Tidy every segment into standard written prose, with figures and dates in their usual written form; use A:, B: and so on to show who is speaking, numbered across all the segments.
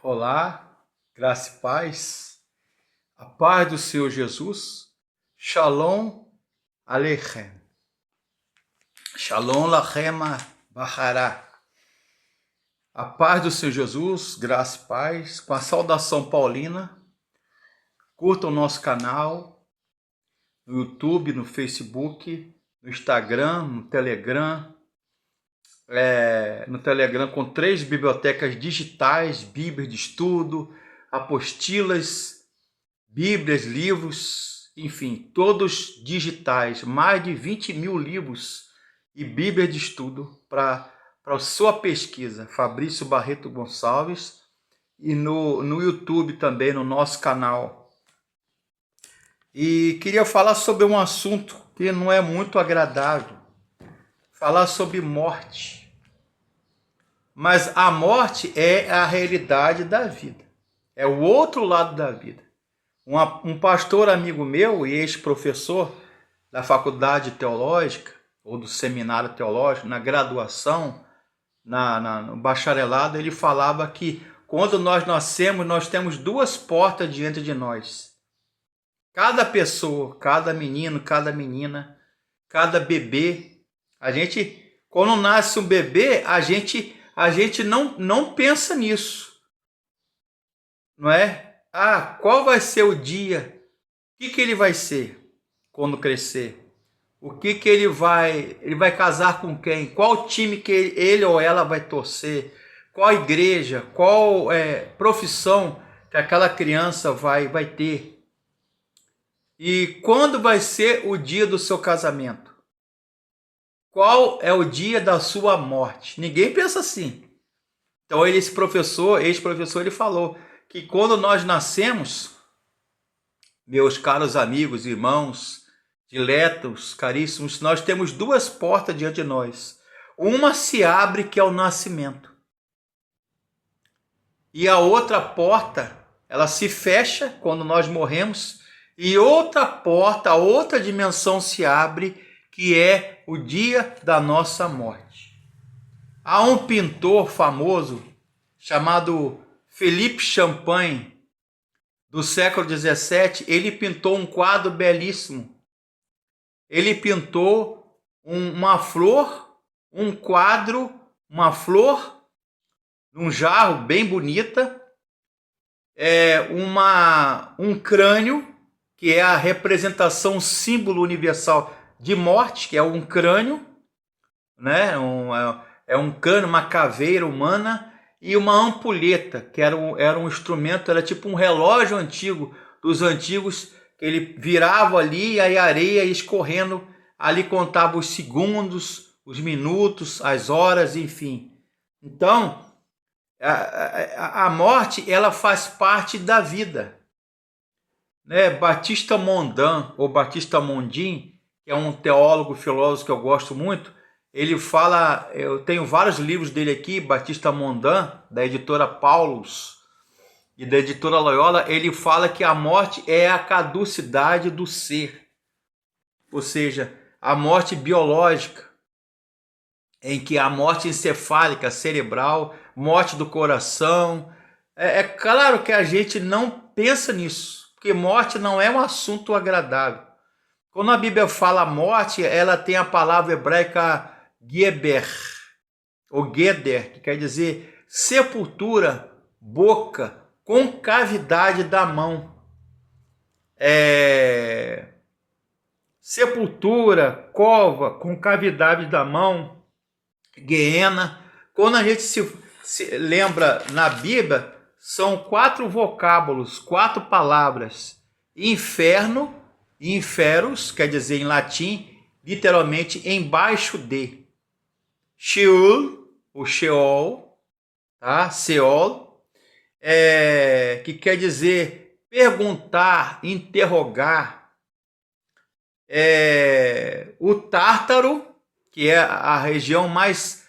A: Olá, graça e paz, a paz do Senhor Jesus, Shalom Aleichem, Shalom Lachem Bahará. A paz do Senhor Jesus, graça e paz, com a saudação paulina. Curta o nosso canal no YouTube, no Facebook, no Instagram, no Telegram. No Telegram com 3 bibliotecas digitais, Bíblias de estudo, apostilas, Bíblias, livros, enfim, todos digitais, mais de 20 mil livros e Bíblias de estudo para a sua pesquisa, Fabrício Barreto Gonçalves, e no YouTube também, no nosso canal. E queria falar sobre um assunto que não é muito agradável, falar sobre morte. Mas a morte é a realidade da vida. É o outro lado da vida. Um pastor amigo meu e ex-professor da faculdade teológica, ou do seminário teológico, na graduação, no bacharelado, ele falava que quando nós nascemos, nós temos 2 portas diante de nós. Cada pessoa, cada menino, cada menina, cada bebê, quando nasce um bebê, a gente não pensa nisso, não é? Qual vai ser o dia? O que ele vai ser quando crescer? O que ele vai casar com quem? Qual time que ele ou ela vai torcer? Qual igreja? Qual profissão que aquela criança vai ter? E quando vai ser o dia do seu casamento? Qual é o dia da sua morte? Ninguém pensa assim. Então esse ex-professor, ele falou que quando nós nascemos, meus caros amigos, irmãos, diletos, caríssimos, nós temos 2 portas diante de nós. Uma se abre, que é o nascimento. E a outra porta, ela se fecha quando nós morremos. E outra porta, outra dimensão se abre, que é o dia da nossa morte. Há um pintor famoso chamado Philippe Champagne, do século XVII. Ele pintou um quadro belíssimo. Ele pintou uma flor, uma flor, num jarro bem bonita, um crânio, que é a representação, símbolo universal de morte, que é um crânio, né? É um crânio, uma caveira humana, e uma ampulheta, que era um instrumento, era tipo um relógio antigo, dos antigos, que ele virava ali e a areia ia escorrendo, ali contava os segundos, os minutos, as horas, enfim. Então, a morte, ela faz parte da vida. Batista Mondin, ou Batista Mondin, que é um teólogo, filósofo que eu gosto muito, ele fala, eu tenho vários livros dele aqui, Batista Mondin, da editora Paulus e da editora Loyola. Ele fala que a morte é a caducidade do ser, ou seja, a morte biológica, em que a morte encefálica, cerebral, morte do coração. É claro que a gente não pensa nisso, porque morte não é um assunto agradável. Quando a Bíblia fala morte, ela tem a palavra hebraica geber, ou geder, que quer dizer sepultura, boca, concavidade da mão. Sepultura, cova, concavidade da mão, guiena. Quando a gente se lembra na Bíblia, são 4 vocábulos, 4 palavras. Inferno, inferus, quer dizer em latim, literalmente embaixo de. Sheol, o Sheol, tá? Seol, que quer dizer perguntar, interrogar. O Tártaro, que é a região mais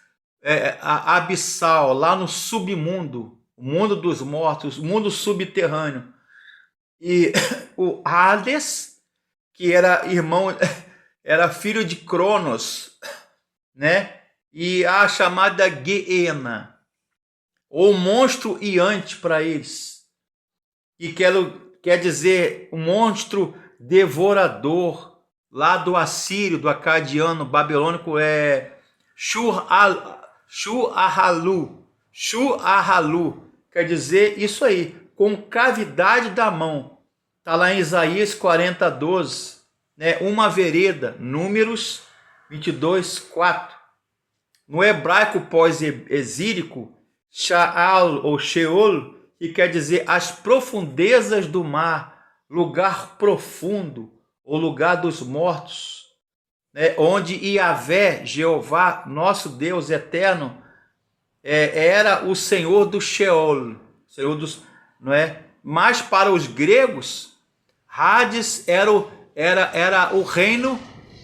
A: abissal, lá no submundo, o mundo dos mortos, o mundo subterrâneo. E o Hades, que era filho de Cronos, né? E a chamada Geena. ou monstro iante para eles, e quer dizer um monstro devorador, lá do assírio, do acadiano, babilônico, Shu-ahalu, quer dizer isso aí, com cavidade da mão. Está lá em Isaías 40:12, né? Uma vereda, Números 22:4. No hebraico pós-exílico, Sha'al ou Sheol, que quer dizer as profundezas do mar, lugar profundo, ou lugar dos mortos, né? Onde Yahvé, Jeová, nosso Deus eterno, era o Senhor do Sheol, Senhor dos, não é? Mas para os gregos, Hades era o reino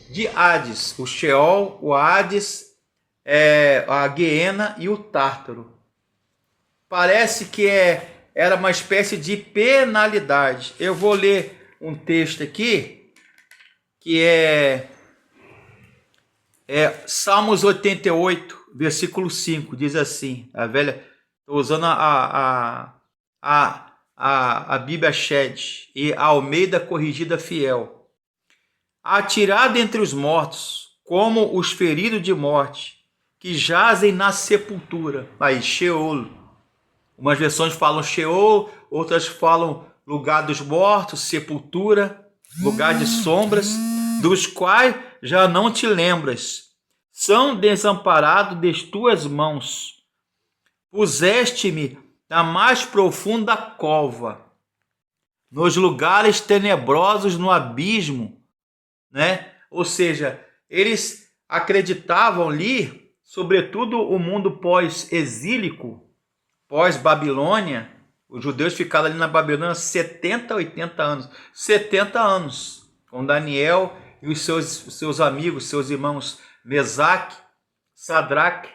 A: de Hades, o Sheol, o Hades, a Guiena e o Tártaro. Parece que era uma espécie de penalidade. Eu vou ler um texto aqui, que é Salmos 88, versículo 5, diz assim, estou usando a Bíblia Shed e a Almeida Corrigida Fiel. Atirado entre os mortos, como os feridos de morte, que jazem na sepultura. Aí, Sheol. Umas versões falam Sheol, outras falam lugar dos mortos, sepultura, lugar de sombras, dos quais já não te lembras. São desamparados das tuas mãos. Puseste-me na mais profunda cova, nos lugares tenebrosos, no abismo, né? Ou seja, eles acreditavam ali, sobretudo o mundo pós-exílico, pós-Babilônia. Os judeus ficaram ali na Babilônia 70, 80 anos. 70 anos, com Daniel e os seus amigos, seus irmãos Mesaque, Sadraque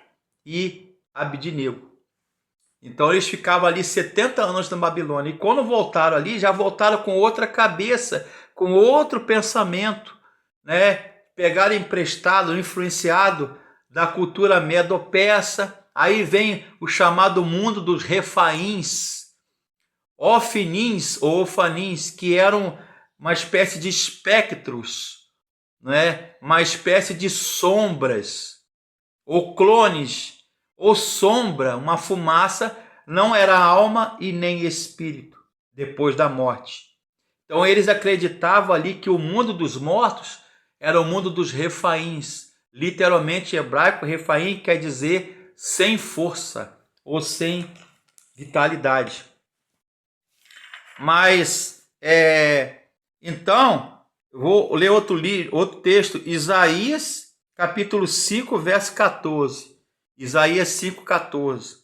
A: e Abidnego. Então eles ficavam ali 70 anos na Babilônia. E quando voltaram ali, já voltaram com outra cabeça, com outro pensamento, né? Pegaram emprestado, influenciado da cultura medo-persa. Aí vem o chamado mundo dos refaíns, ofinins ou ofanins, que eram uma espécie de espectros, né? Uma espécie de sombras, ou clones, ou sombra, uma fumaça, não era alma e nem espírito, depois da morte. Então eles acreditavam ali que o mundo dos mortos era o mundo dos refaíns. Literalmente em hebraico, refaim quer dizer sem força ou sem vitalidade. Mas, então, eu vou ler outro texto, Isaías, capítulo 5, verso 14. Isaías 5,14.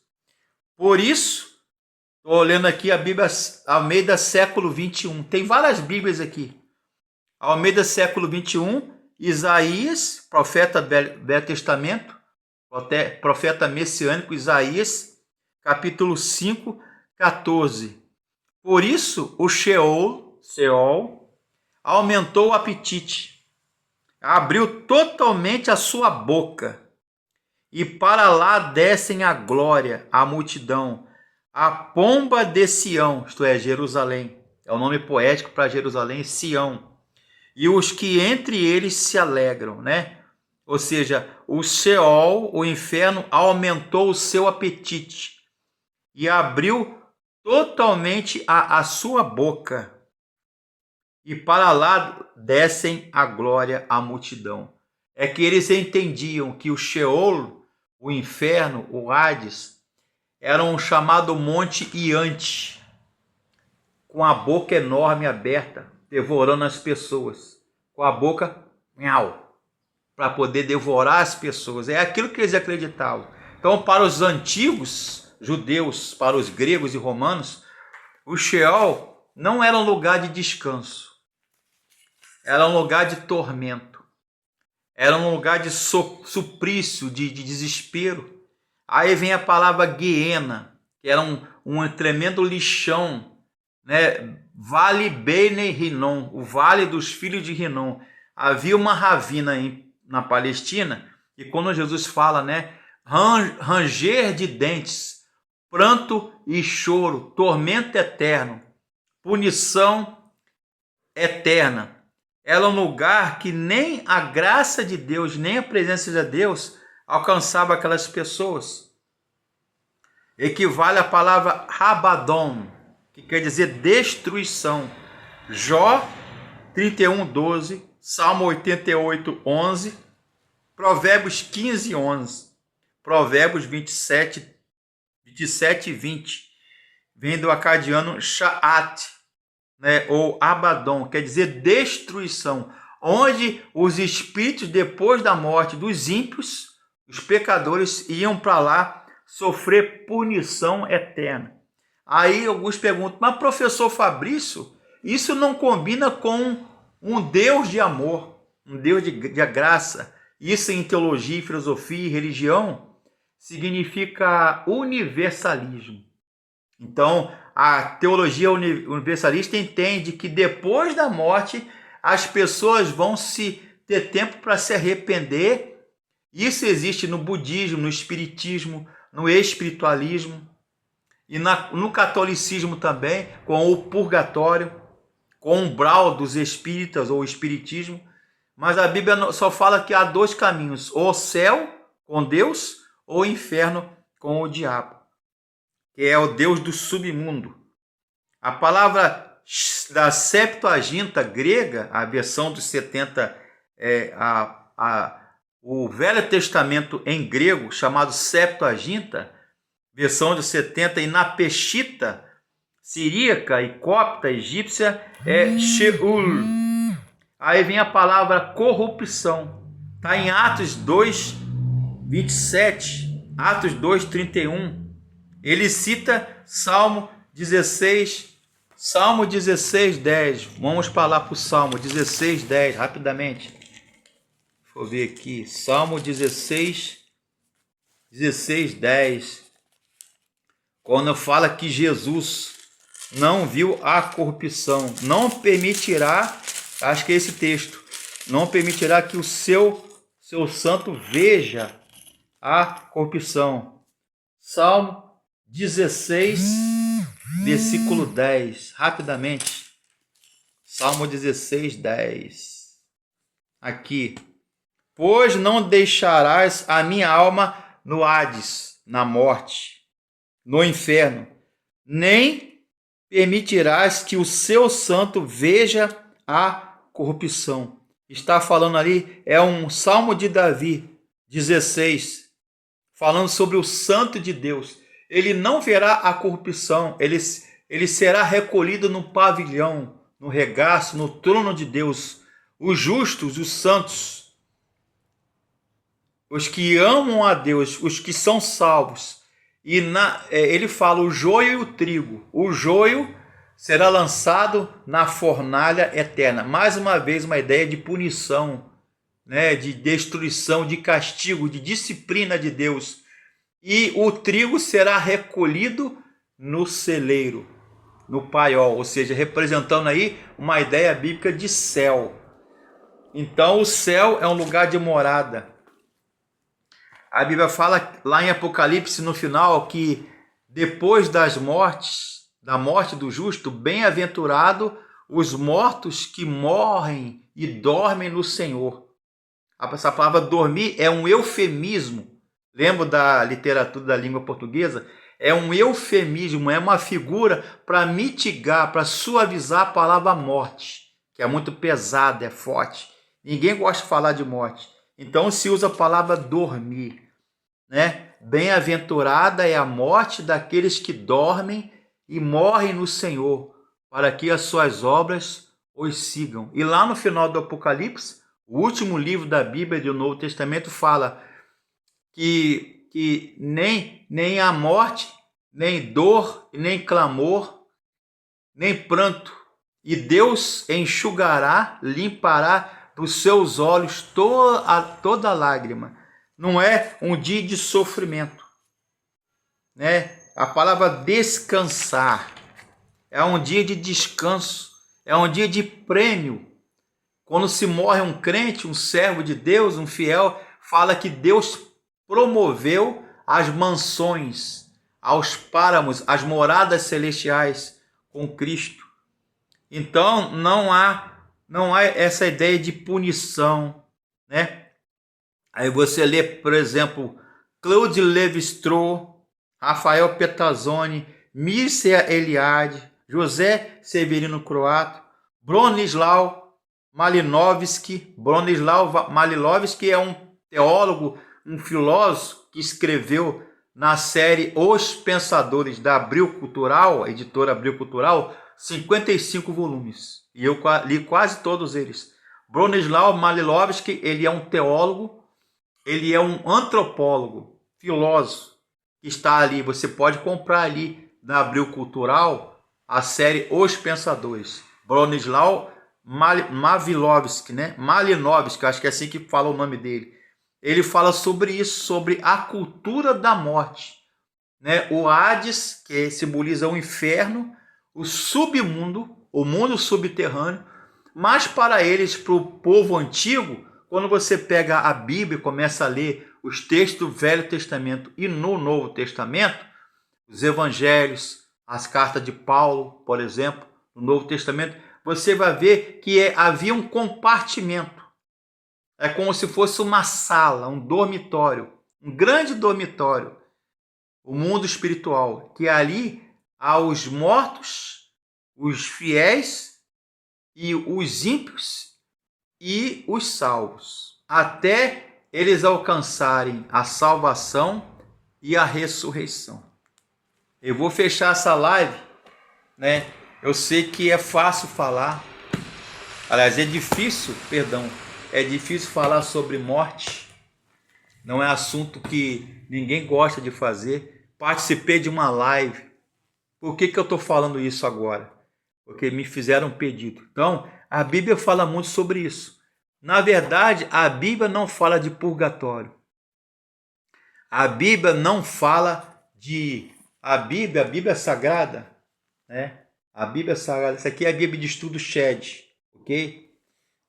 A: Por isso, estou olhando aqui a Bíblia Almeida século 21. Tem várias Bíblias aqui. Almeida século 21, Isaías, profeta do Velho Testamento, profeta messiânico Isaías, capítulo 5, 14. Por isso o Sheol aumentou o apetite, abriu totalmente a sua boca, e para lá descem a glória, a multidão, a pomba de Sião, isto é, Jerusalém. É o nome poético para Jerusalém, Sião. E os que entre eles se alegram, né? Ou seja, o Sheol, o inferno, aumentou o seu apetite e abriu totalmente a sua boca. E para lá descem a glória, a multidão. É que eles entendiam que o Sheol, o inferno, o Hades, era um chamado Monte Iante, com a boca enorme aberta, devorando as pessoas. Com a boca, para poder devorar as pessoas. É aquilo que eles acreditavam. Então, para os antigos judeus, para os gregos e romanos, o Sheol não era um lugar de descanso. Era um lugar de tormento. Era um lugar de suplício, de desespero. Aí vem a palavra Guiena, que era um tremendo lixão, né? Vale Bene Rinom, o vale dos filhos de Rinom. Havia uma ravina na Palestina, e quando Jesus fala, né, ranger de dentes, pranto e choro, tormento eterno, punição eterna. Ela é um lugar que nem a graça de Deus, nem a presença de Deus alcançava aquelas pessoas. Equivale à palavra Rabadon, que quer dizer destruição. Jó 31:12, Salmo 88:11, Provérbios 15:11, Provérbios 27 e 20. Vem do acadiano Sha'at, né, ou Abaddon, quer dizer destruição, onde os espíritos, depois da morte dos ímpios, os pecadores, iam para lá sofrer punição eterna. Aí alguns perguntam, mas professor Fabrício, isso não combina com um Deus de amor, um Deus de graça? Isso em teologia, filosofia e religião significa universalismo. Então, a teologia universalista entende que depois da morte as pessoas vão ter tempo para se arrepender. Isso existe no budismo, no espiritismo, no espiritualismo e no catolicismo também, com o purgatório, com o umbral dos espíritas ou espiritismo. Mas a Bíblia só fala que há dois caminhos, ou o céu com Deus ou o inferno com o diabo, que é o Deus do submundo. A palavra da Septuaginta grega, a versão dos 70, o Velho Testamento em grego, chamado Septuaginta, versão dos 70, e na Peshita, siríaca e copta egípcia, é Sheol. Aí vem a palavra corrupção. Está em Atos 2:27, Atos 2:31. Ele cita Salmo 16:10. Vamos falar para o Salmo 16:10, rapidamente. Vou ver aqui. Salmo 16:10. Quando fala que Jesus não viu a corrupção, não permitirá, acho que é esse texto, não permitirá que o seu santo veja a corrupção. Salmo 16, versículo 10, rapidamente. Salmo 16:10. Aqui. Pois não deixarás a minha alma no Hades, na morte, no inferno, nem permitirás que o seu santo veja a corrupção. Está falando ali, é um Salmo de Davi, 16, falando sobre o santo de Deus. Ele não verá a corrupção, ele será recolhido no pavilhão, no regaço, no trono de Deus. Os justos, os santos, os que amam a Deus, os que são salvos. E ele fala o joio e o trigo. O joio será lançado na fornalha eterna. Mais uma vez, uma ideia de punição, né, de destruição, de castigo, de disciplina de Deus. E o trigo será recolhido no celeiro, no paiol, ou seja, representando aí uma ideia bíblica de céu. Então o céu é um lugar de morada. A Bíblia fala lá em Apocalipse no final que depois da morte do justo, bem-aventurado os mortos que morrem e dormem no Senhor. Essa palavra dormir é um eufemismo. Lembra da literatura da língua portuguesa? É um eufemismo, é uma figura para mitigar, para suavizar a palavra morte, que é muito pesada, é forte. Ninguém gosta de falar de morte. Então se usa a palavra dormir, né? Bem-aventurada é a morte daqueles que dormem e morrem no Senhor, para que as suas obras os sigam. E lá no final do Apocalipse, o último livro da Bíblia do Novo Testamento fala que nem a morte, nem dor, nem clamor, nem pranto, e Deus enxugará, limpará dos seus olhos toda lágrima. Não é um dia de sofrimento, né? A palavra descansar é um dia de descanso, é um dia de prêmio. Quando se morre um crente, um servo de Deus, um fiel, fala que Deus promoveu as mansões, aos páramos, às moradas celestiais com Cristo. Então não há essa ideia de punição, né? Aí você lê, por exemplo, Claude Lévi-Strauss, Rafael Pettazzoni, Mircea Eliade, José Severino Croato, Bronislaw Malinowski. Bronislaw Malinowski é um teólogo, um filósofo que escreveu na série Os Pensadores da Abril Cultural, editora Abril Cultural, 55 volumes. E eu li quase todos eles. Bronislaw Malinowski, ele é um teólogo, ele é um antropólogo, filósofo, que está ali. Você pode comprar ali na Abril Cultural a série Os Pensadores. Bronislaw Malinowski, né? Malinowski, acho que é assim que fala o nome dele. Ele fala sobre isso, sobre a cultura da morte, né? O Hades, que simboliza o inferno, o submundo, o mundo subterrâneo. Mas para eles, para o povo antigo, quando você pega a Bíblia e começa a ler os textos do Velho Testamento e no Novo Testamento, os evangelhos, as cartas de Paulo, por exemplo, no Novo Testamento, você vai ver que havia um compartimento. É como se fosse uma sala, um dormitório, um grande dormitório, o mundo espiritual, que ali há os mortos, os fiéis e os ímpios e os salvos, até eles alcançarem a salvação e a ressurreição. Eu vou fechar essa live, né? Eu sei que é fácil falar, aliás, é difícil falar sobre morte. Não é assunto que ninguém gosta de fazer. Participei de uma live. Por que eu estou falando isso agora? Porque me fizeram um pedido. Então, a Bíblia fala muito sobre isso. Na verdade, a Bíblia não fala de purgatório. A Bíblia não fala de... A Bíblia é sagrada, né? A Bíblia é sagrada. Essa aqui é a Bíblia de Estudo Shedd, ok?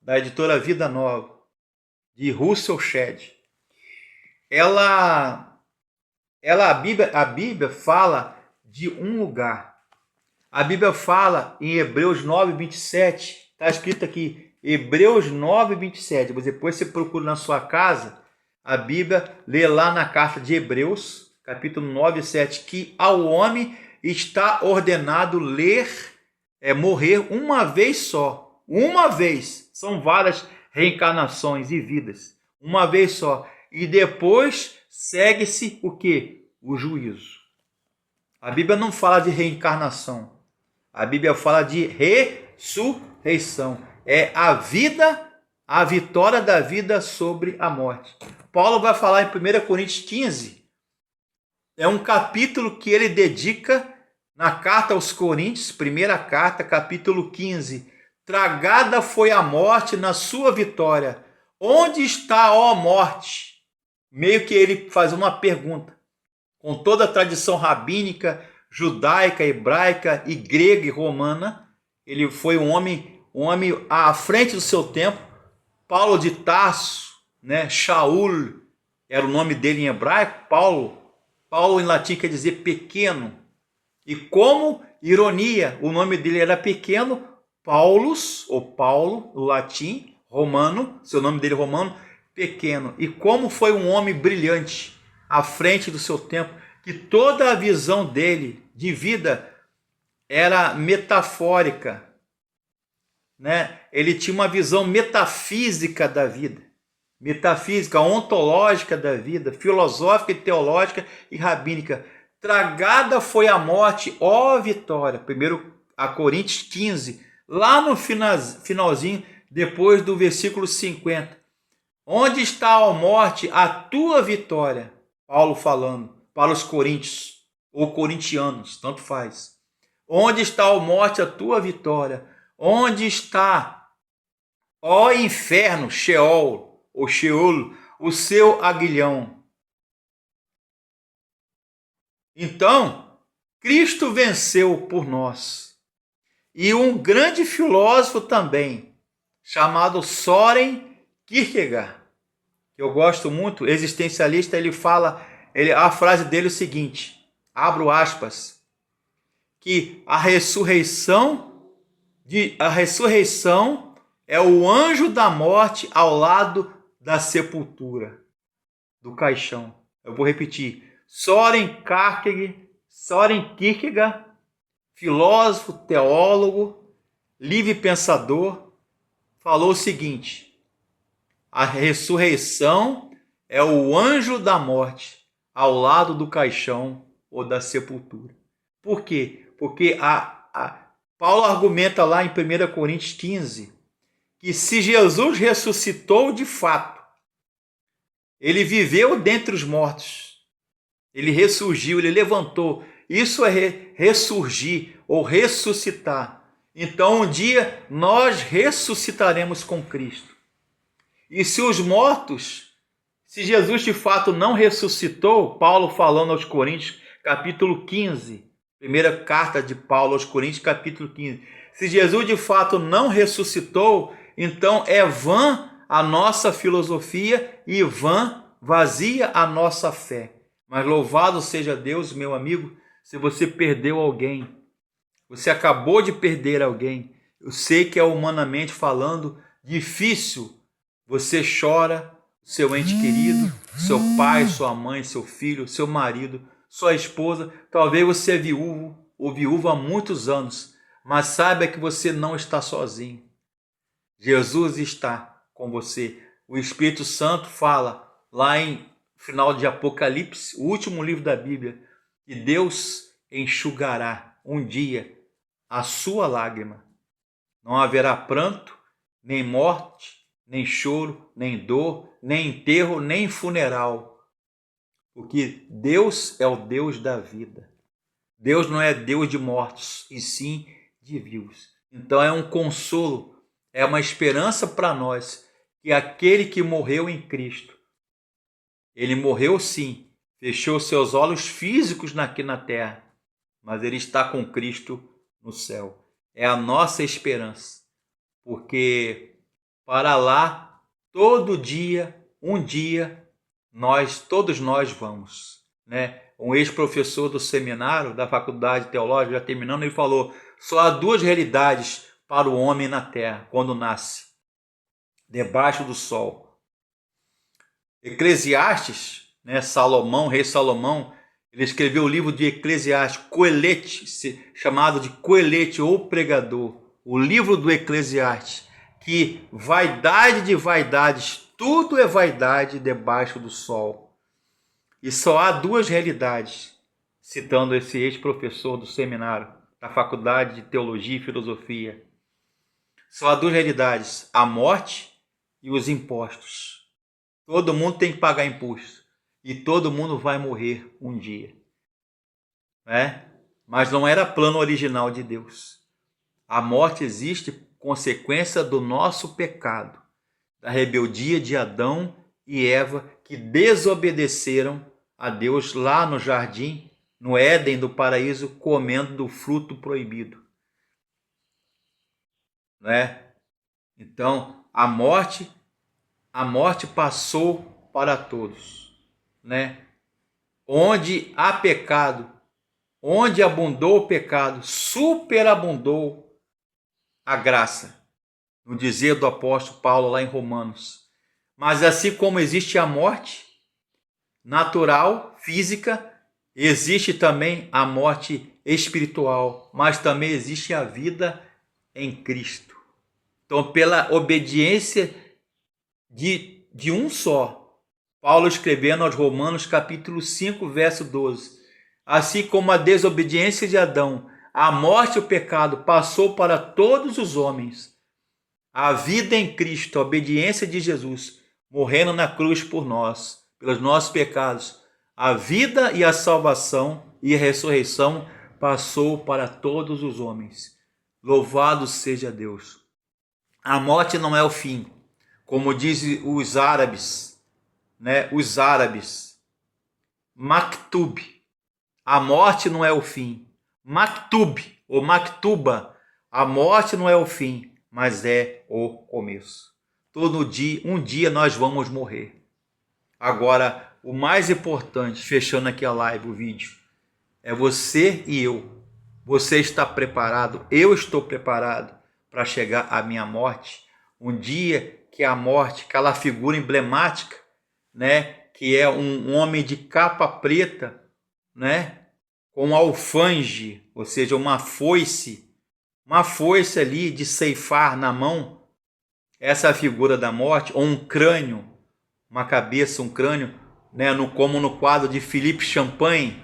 A: Da editora Vida Nova, de Russell Shedd. A Bíblia fala de um lugar. A Bíblia fala em Hebreus 9, 27. Está escrito aqui, Hebreus 9, 27. Depois você procura na sua casa, a Bíblia lê lá na carta de Hebreus, capítulo 9, 7, que ao homem está ordenado morrer uma vez só. Uma vez. São várias reencarnações e vidas. Uma vez só. E depois segue-se o quê? O juízo. A Bíblia não fala de reencarnação. A Bíblia fala de ressurreição. É a vida, a vitória da vida sobre a morte. Paulo vai falar em 1 Coríntios 15. É um capítulo que ele dedica na carta aos Coríntios, primeira carta, capítulo 15. Tragada foi a morte na sua vitória. Onde está, ó morte? Meio que ele faz uma pergunta. Com toda a tradição rabínica, judaica, hebraica e grega e romana, ele foi um homem à frente do seu tempo. Paulo de Tarso, né? Shaul era o nome dele em hebraico. Paulo em latim quer dizer pequeno. E como ironia, o nome dele era pequeno, Paulus, ou Paulo, no latim, romano, seu nome dele romano, pequeno. E como foi um homem brilhante, à frente do seu tempo, que toda a visão dele de vida era metafórica, né? Ele tinha uma visão metafísica da vida, metafísica, ontológica da vida, filosófica e teológica e rabínica. Tragada foi a morte, ó vitória. 1 Coríntios 15, lá no finalzinho, depois do versículo 50. Onde está, ó morte, a tua vitória? Paulo falando para os coríntios, ou corintianos, tanto faz. Onde está, ó morte, a tua vitória? Onde está, ó inferno, Sheol, ou Sheol, o seu aguilhão? Então, Cristo venceu por nós. E um grande filósofo também, chamado Søren Kierkegaard, que eu gosto muito, existencialista, a frase dele é o seguinte: abro aspas, que a ressurreição é o anjo da morte ao lado da sepultura, do caixão. Eu vou repetir. Soren Kierkegaard, filósofo, teólogo, livre pensador, falou o seguinte: a ressurreição é o anjo da morte ao lado do caixão ou da sepultura. Por quê? Porque Paulo argumenta lá em 1 Coríntios 15 que se Jesus ressuscitou de fato, ele viveu dentre os mortos, ele ressurgiu, ele levantou. Isso é ressurgir ou ressuscitar. Então um dia nós ressuscitaremos com Cristo. E se os mortos, se Jesus de fato não ressuscitou, Paulo falando aos Coríntios, capítulo 15, primeira carta de Paulo aos Coríntios, capítulo 15. Se Jesus de fato não ressuscitou, então é vã a nossa filosofia e vazia a nossa fé. Mas louvado seja Deus, meu amigo, se você perdeu alguém, você acabou de perder alguém. Eu sei que é humanamente falando difícil. Você chora, seu ente querido, seu pai, sua mãe, seu filho, seu marido, sua esposa. Talvez você é viúvo ou viúva há muitos anos, mas saiba que você não está sozinho. Jesus está com você. O Espírito Santo fala lá em final de Apocalipse, o último livro da Bíblia, que Deus enxugará um dia a sua lágrima. Não haverá pranto, nem morte, nem choro, nem dor, nem enterro, nem funeral. Porque Deus é o Deus da vida. Deus não é Deus de mortos, e sim de vivos. Então é um consolo, é uma esperança para nós, que aquele que morreu em Cristo, ele morreu sim, fechou seus olhos físicos aqui na terra, mas ele está com Cristo no céu. É a nossa esperança, porque para lá, todo dia, um dia, todos nós vamos, né? Um ex-professor do seminário, da faculdade teológica, já terminando, ele falou: só há duas realidades para o homem na terra, quando nasce, debaixo do sol. Eclesiastes, né? Salomão, rei Salomão, ele escreveu o livro de Eclesiastes, Coelete, chamado de Coelete ou Pregador, o livro do Eclesiastes, que vaidade de vaidades, tudo é vaidade debaixo do sol. E só há duas realidades, citando esse ex-professor do seminário, da faculdade de teologia e filosofia. Só há duas realidades, a morte e os impostos. Todo mundo tem que pagar imposto. E todo mundo vai morrer um dia. Né? Mas não era plano original de Deus. A morte existe consequência do nosso pecado, da rebeldia de Adão e Eva, que desobedeceram a Deus lá no jardim, no Éden do paraíso, comendo do fruto proibido. Né? Então, a morte passou para todos. Né? Onde há pecado, onde abundou o pecado, superabundou a graça, no dizer do apóstolo Paulo lá em Romanos. Mas assim como existe a morte natural, física, existe também a morte espiritual, mas também existe a vida em Cristo. Então, pela obediência de um só, Paulo escrevendo aos Romanos capítulo 5, verso 12, assim como a desobediência de Adão, a morte e o pecado passou para todos os homens, a vida em Cristo, a obediência de Jesus, morrendo na cruz por nós, pelos nossos pecados, a vida e a salvação e a ressurreição passou para todos os homens. Louvado seja Deus. A morte não é o fim, como dizem os árabes, né? Os árabes, maktub, a morte não é o fim. Maktub ou maktuba, a morte não é o fim, mas é o começo. Um dia nós vamos morrer. Agora, o mais importante, fechando aqui a live, o vídeo, É você e eu. Você está preparado, eu estou preparado para chegar à minha morte. Um dia que a morte, aquela figura emblemática, né, que é um homem de capa preta, né, com um alfange, ou seja, uma foice ali de ceifar na mão, essa é a figura da morte, ou um crânio, uma cabeça, um crânio, né, como no quadro de Philippe Champagne,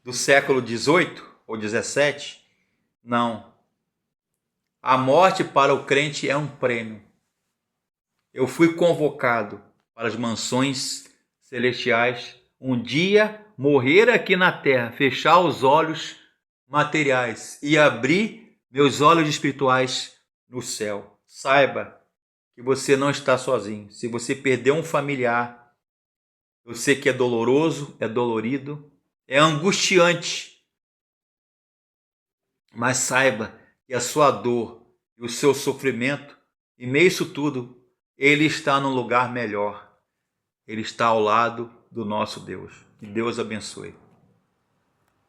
A: do século XVIII ou XVII. Não. A morte para o crente é um prêmio. Eu fui convocado para as mansões celestiais, um dia morrer aqui na terra, fechar os olhos materiais e abrir meus olhos espirituais no céu. Saiba que você não está sozinho. Se você perdeu um familiar, eu sei que é doloroso, é dolorido, é angustiante, mas saiba que a sua dor e o seu sofrimento, em meio a isso tudo, Ele está num lugar melhor. Ele está ao lado do nosso Deus. Que Deus abençoe.